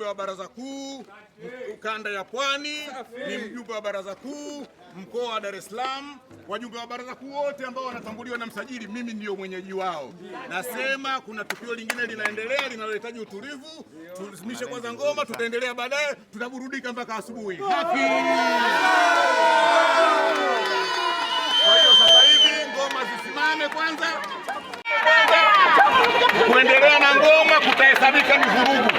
mjumbe wa baraza kuu ukanda ya Pwani, ni mjumbe wa baraza kuu mkoa wa Dar es Salaam. Wajumbe wa baraza kuu wote ambao wanatambuliwa na msajili, mimi ndio mwenyeji wao. Nasema kuna tukio lingine linaendelea linalohitaji utulivu, tusimishe kwanza ngoma, tutaendelea baadaye, tutaburudika mpaka asubuhi. Haki! Kwa hiyo sasa hivi ngoma zisimame kwanza. Kuendelea na ngoma kutahesabika ni vurugu.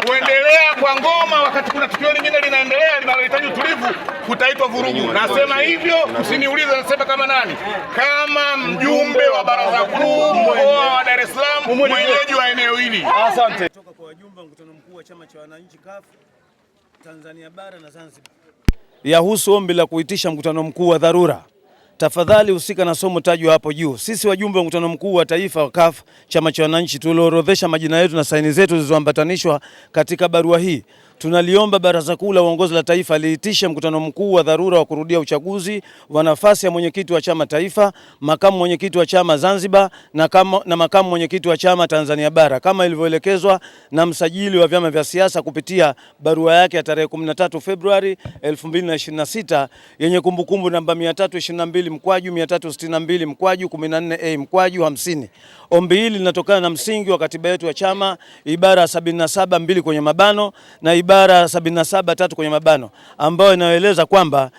Kuendelea kwa ngoma wakati kuna tukio lingine linaendelea linalohitaji utulivu kutaitwa vurugu. Nasema hivyo, usiniulize nasema kama nani. Kama mjumbe wa baraza kuu mkoa wa Dar es Salaam, mwenyeji wa eneo hili. Asante. Kutoka kwa wajumbe wa mkutano mkuu wa chama cha wananchi CUF Tanzania bara na Zanzibar. Yahusu ombi la kuitisha mkutano mkuu wa dharura. Tafadhali husika na somo tajwa hapo juu. Sisi wajumbe wa mkutano mkuu wa taifa wa CUF chama cha wananchi tuliorodhesha majina yetu na saini zetu zilizoambatanishwa katika barua hii, tunaliomba Baraza Kuu la Uongozi la Taifa liitishe mkutano mkuu wa dharura wa kurudia uchaguzi wa nafasi ya mwenyekiti wa chama taifa, makamu mwenyekiti wa chama Zanzibar na makamu mwenyekiti wa chama Tanzania bara kama ilivyoelekezwa na msajili wa vyama vya siasa kupitia barua yake ya tarehe 13 Februari 2026 yenye kumbukumbu namba 322/362/14A/50. Ombi hili linatokana na msingi wa katiba yetu ya chama ibara 77(2) kwenye mabano na ibara 77(3) kwenye mabano, ambayo inaeleza kwamba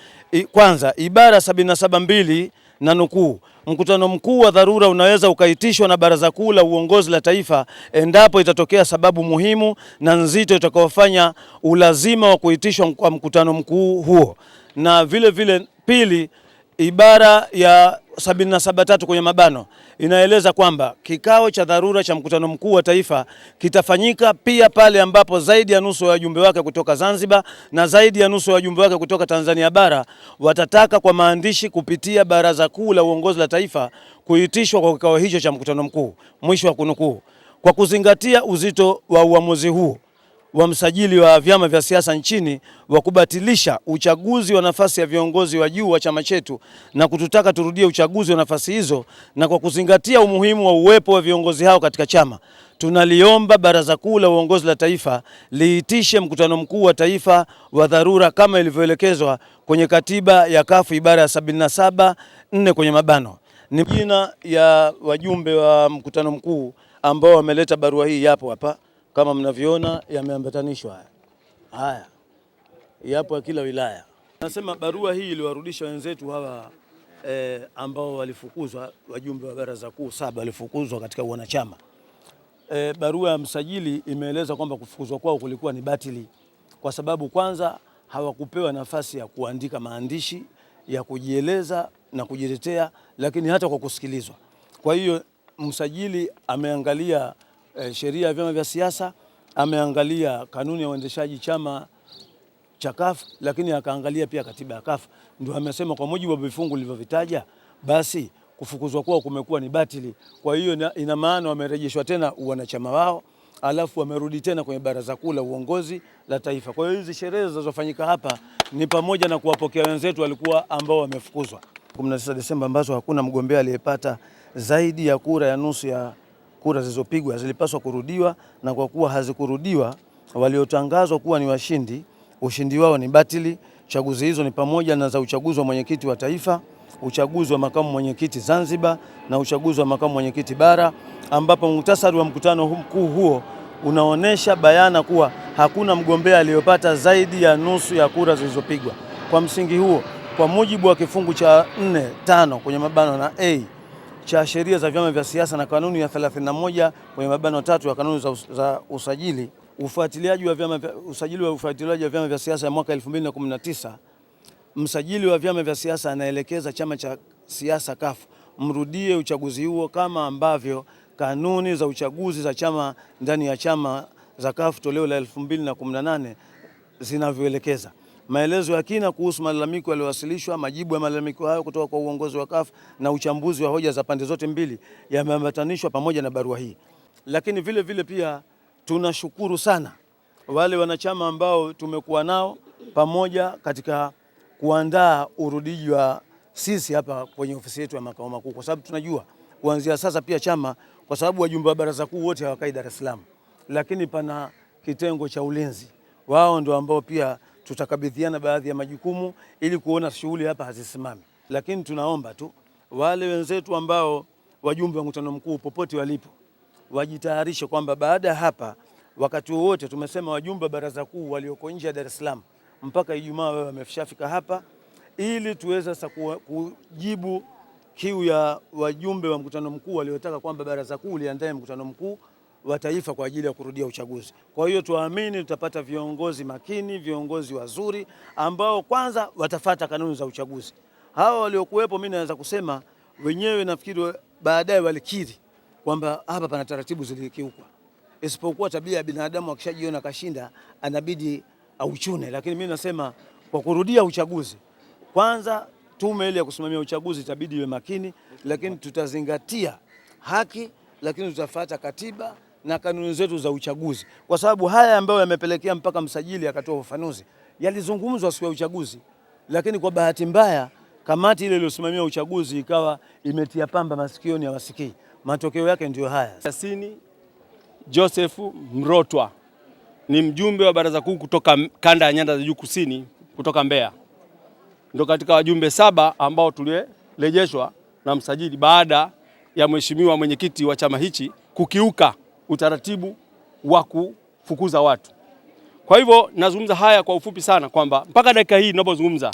kwanza ibara 77(2) na nukuu, mkutano mkuu wa dharura unaweza ukaitishwa na Baraza Kuu la Uongozi la Taifa endapo itatokea sababu muhimu na nzito itakayofanya ulazima wa kuitishwa kwa mkutano mkuu huo. Na vile vile pili, ibara ya 77(3) kwenye mabano inaeleza kwamba kikao cha dharura cha mkutano mkuu wa taifa kitafanyika pia pale ambapo zaidi ya nusu ya wajumbe wake kutoka Zanzibar na zaidi ya nusu ya wajumbe wake kutoka Tanzania bara watataka kwa maandishi kupitia Baraza Kuu la Uongozi la Taifa kuitishwa kwa kikao hicho cha mkutano mkuu. Mwisho wa kunukuu. Kwa kuzingatia uzito wa uamuzi huu wa msajili wa vyama vya siasa nchini wa kubatilisha uchaguzi wa nafasi ya viongozi wa juu wa chama chetu na kututaka turudie uchaguzi wa nafasi hizo, na kwa kuzingatia umuhimu wa uwepo wa viongozi hao katika chama, tunaliomba Baraza Kuu la Uongozi la Taifa liitishe mkutano mkuu wa taifa wa dharura kama ilivyoelekezwa kwenye katiba ya CUF ibara ya 77(4) kwenye mabano. Ni jina ya wajumbe wa mkutano mkuu ambao wameleta barua hii yapo hapa. Kama mnavyoona yameambatanishwa haya. Yapo ya kila wilaya. Nasema barua hii iliwarudisha wenzetu hawa ambao walifukuzwa, wajumbe wa baraza kuu 7 walifukuzwa katika wanachama. Barua ya msajili imeeleza kwamba kufukuzwa kwao kulikuwa ni batili kwa sababu kwanza hawakupewa nafasi ya kuandika maandishi ya kujieleza na kujitetea, lakini hata kwa kusikilizwa. Kwa hiyo msajili ameangalia sheria ya vyama vya siasa, ameangalia kanuni ya uendeshaji chama cha CUF, lakini akaangalia pia katiba ya CUF. Ndio amesema kwa mujibu wa vifungu vilivyovitaja basi kufukuzwa kwao kumekuwa ni batili. Kwa hiyo ina maana wamerejeshwa tena wanachama wao, alafu wamerudi tena kwenye Baraza Kuu la Uongozi la Taifa. Kwa hiyo hizi sherehe zinazofanyika hapa ni pamoja na kuwapokea wenzetu walikuwa ambao wamefukuzwa 19 Desemba ambazo hakuna mgombea aliyepata zaidi ya kura ya nusu ya kura zilizopigwa zilipaswa kurudiwa, na kwa kuwa hazikurudiwa waliotangazwa kuwa ni washindi, ushindi wao ni batili. Chaguzi hizo ni pamoja na za uchaguzi wa mwenyekiti wa taifa, uchaguzi wa makamu mwenyekiti Zanzibar na uchaguzi wa makamu mwenyekiti bara, ambapo muhtasari wa mkutano mkuu huo unaonesha bayana kuwa hakuna mgombea aliyopata zaidi ya nusu ya kura zilizopigwa. Kwa msingi huo, kwa mujibu wa kifungu cha 4(5) kwenye mabano na A cha sheria za vyama vya siasa na kanuni ya 31 kwenye mabano 3 ya kanuni za usajili ufuatiliaji wa vyama vya siasa ya mwaka 2019, msajili wa vyama vya siasa anaelekeza chama cha siasa CUF mrudie uchaguzi huo kama ambavyo kanuni za uchaguzi za chama ndani ya chama za CUF toleo la 2018 zinavyoelekeza. Maelezo ya kina kuhusu malalamiko yaliyowasilishwa, majibu ya malalamiko hayo kutoka kwa uongozi wa CUF na uchambuzi wa hoja za pande zote mbili yameambatanishwa pamoja na barua hii. Lakini vile vile pia tunashukuru sana wale wanachama ambao tumekuwa nao pamoja katika kuandaa urudiji wa sisi hapa kwenye ofisi yetu ya makao makuu, kwa sababu tunajua kuanzia sasa pia chama, kwa sababu wajumbe wa baraza kuu wote hawakai Dar es Salaam, lakini pana kitengo cha ulinzi. Wao ndio ambao pia tutakabidhiana baadhi ya majukumu ili kuona shughuli hapa hazisimami. Lakini tunaomba tu wale wenzetu ambao wajumbe wa mkutano mkuu popote walipo wajitayarishe kwamba baada ya hapa, wakati wowote, tumesema wajumbe wa baraza kuu walioko nje ya Dar es Salaam mpaka Ijumaa wao wameshafika hapa, ili tuweze sasa kujibu kiu ya wajumbe wa mkutano mkuu waliotaka kwamba baraza kuu liandae mkutano mkuu wa taifa kwa ajili ya kurudia uchaguzi. Kwa hiyo tuamini tutapata viongozi makini, viongozi wazuri ambao kwanza watafuata kanuni za uchaguzi. Hawa waliokuwepo, mimi naweza kusema wenyewe nafikiri baadaye walikiri kwamba hapa pana taratibu zilikiukwa, isipokuwa tabia ya binadamu akishajiona kashinda anabidi auchune. Lakini mimi nasema kwa kurudia uchaguzi, kwanza tume ile ya kusimamia uchaguzi itabidi iwe makini, lakini tutazingatia haki, lakini tutafuata katiba na kanuni zetu za uchaguzi, kwa sababu haya ambayo yamepelekea mpaka msajili akatoa ufafanuzi yalizungumzwa siku ya uchaguzi, lakini kwa bahati mbaya kamati ile iliyosimamia uchaguzi ikawa imetia pamba masikioni ya wasikii. Matokeo yake ndio haya. Yasini Joseph Mrotwa ni mjumbe wa baraza kuu kutoka kanda ya Nyanda za Juu Kusini kutoka Mbeya. Ndio katika wajumbe 7 ambao tulirejeshwa na msajili baada ya mheshimiwa mwenyekiti wa chama hichi kukiuka utaratibu wa kufukuza watu. Kwa hivyo nazungumza haya kwa ufupi sana kwamba mpaka dakika hii ninapozungumza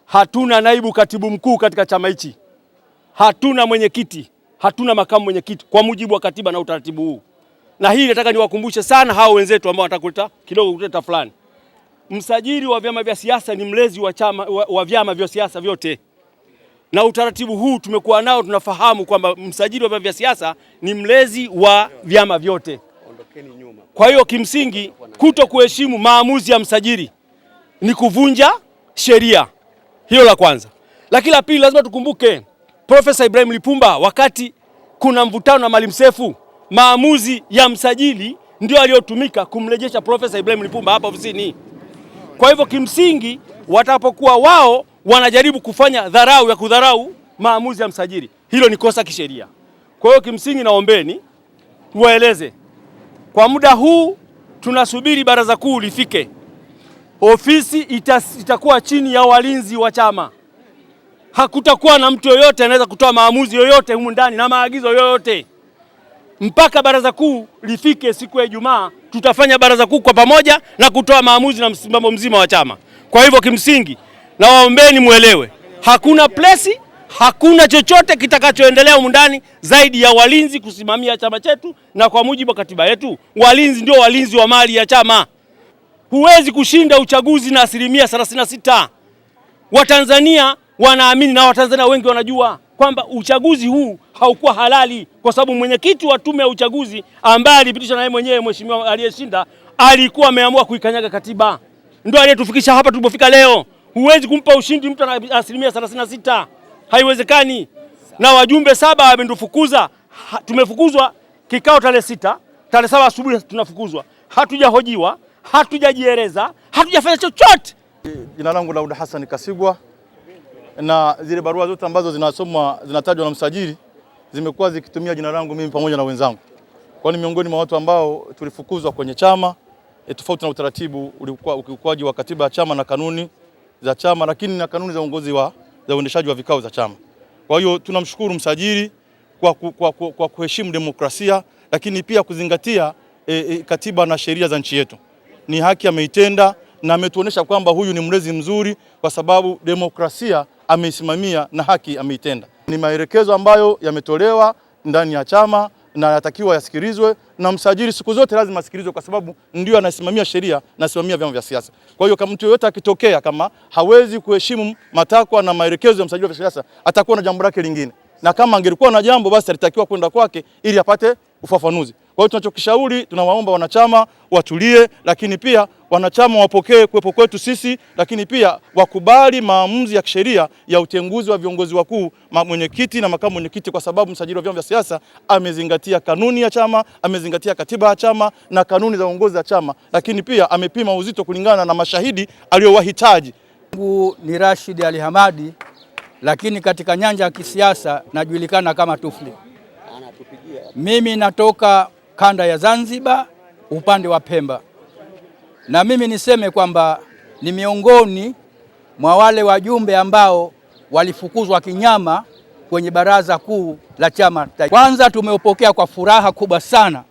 hatuna naibu katibu mkuu katika chama hichi, hatuna mwenyekiti, hatuna makamu mwenyekiti kwa mujibu wa katiba na utaratibu huu. Na hii nataka niwakumbushe sana hao wenzetu ambao watakuleta kidogo kuleta fulani. Msajili wa vyama vya siasa ni mlezi wa chama wa vyama vya siasa vyote. Na utaratibu huu tumekuwa nao, tunafahamu kwamba msajili wa vyama vya siasa ni mlezi wa vyama vyote. Kwa hiyo kimsingi kuto kuheshimu maamuzi ya msajili ni kuvunja sheria. Hilo la kwanza. Lakini la pili, lazima tukumbuke Profesa Ibrahim Lipumba, wakati kuna mvutano na Maalim Seif, maamuzi ya msajili ndio aliyotumika kumrejesha Profesa Ibrahim Lipumba hapa ofisini. Kwa hivyo kimsingi watapokuwa wao wanajaribu kufanya dharau ya kudharau maamuzi ya msajili, hilo ni kosa kisheria. Kwa hiyo kimsingi naombeni tuwaeleze kwa muda huu tunasubiri baraza kuu lifike. Ofisi itakuwa chini ya walinzi wa chama. Hakutakuwa na mtu yoyote anaweza kutoa maamuzi yoyote humu ndani na maagizo yoyote. Mpaka baraza kuu lifike siku ya Ijumaa, tutafanya baraza kuu kwa pamoja na kutoa maamuzi na msimamo mzima wa chama. Kwa hivyo kimsingi na waombeni muelewe, hakuna plesi, hakuna chochote kitakachoendelea humu ndani zaidi ya walinzi kusimamia chama chetu, na kwa mujibu wa katiba yetu walinzi ndio walinzi wa mali ya chama. Huwezi kushinda uchaguzi na 36%. Watanzania wanaamini na Watanzania wengi wanajua kwamba uchaguzi huu haukuwa halali, kwa sababu mwenyekiti wa tume ya uchaguzi ambaye alipitishwa na yeye mwenyewe mheshimiwa aliyeshinda alikuwa ameamua kuikanyaga katiba. Ndio aliyetufikisha hapa tulipofika leo. Huwezi kumpa ushindi mtu na 36%. Haiwezekani. Na wajumbe 7 wamendufukuza. Tumefukuzwa kikao tarehe 6, tarehe 7 asubuhi tunafukuzwa. Hatujahojiwa, hatujajieleza, hatujafanya chochote. Jina langu Daud Hassan Kasigwa, na zile barua zote ambazo zinasomwa zinatajwa na msajili zimekuwa zikitumia jina langu mimi pamoja na wenzangu. Kwa ni miongoni mwa watu ambao tulifukuzwa kwenye chama tofauti na utaratibu ulikuwa ukiukwaji wa katiba ya chama na kanuni za chama, lakini na kanuni za uongozi za uendeshaji wa vikao za chama. Kwa hiyo tunamshukuru msajili kwa kuheshimu demokrasia, lakini pia kuzingatia katiba na sheria za nchi yetu. Ni haki ameitenda na ametuonesha kwamba huyu ni mlezi mzuri, kwa sababu demokrasia ameisimamia na haki ameitenda. Ni maelekezo ambayo yametolewa ndani ya chama na yatakiwa yasikilizwe, na msajili siku zote lazima asikilizwe, kwa sababu ndio anasimamia sheria na asimamia vyama vya siasa. Kwa hiyo kama mtu yoyote akitokea kama hawezi kuheshimu matakwa na maelekezo ya msajili wa siasa, atakuwa na jambo lake lingine, na kama angelikuwa na jambo basi alitakiwa kwenda kwake ili apate ufafanuzi. Kwa hiyo tunachokishauri, tunawaomba wanachama watulie, lakini pia wanachama wapokee kuwepo kwetu sisi, lakini pia wakubali maamuzi ya kisheria ya utenguzi wa viongozi wakuu, mwenyekiti na makamu mwenyekiti, kwa sababu msajili wa vyama vya siasa amezingatia kanuni ya chama, amezingatia katiba ya chama na kanuni za uongozi wa chama, lakini pia amepima uzito kulingana na mashahidi aliyowahitaji. Ni Rashid Ali Hamadi, lakini katika nyanja ya kisiasa najulikana kama Tufli. Mimi natoka kanda ya Zanzibar upande wa Pemba. na mimi niseme kwamba ni miongoni mwa wale wajumbe ambao walifukuzwa kinyama kwenye baraza kuu la chama. Kwanza tumeupokea kwa furaha kubwa sana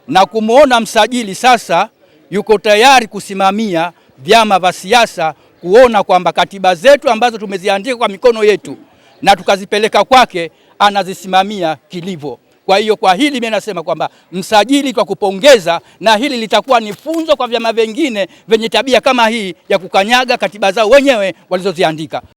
na kumwona msajili sasa yuko tayari kusimamia vyama vya siasa, kuona kwamba katiba zetu ambazo tumeziandika kwa mikono yetu na tukazipeleka kwake anazisimamia kilivyo. Kwa hiyo kwa hili mimi nasema kwamba msajili kwa kupongeza, na hili litakuwa ni funzo kwa vyama vingine vyenye tabia kama hii ya kukanyaga katiba zao wenyewe walizoziandika.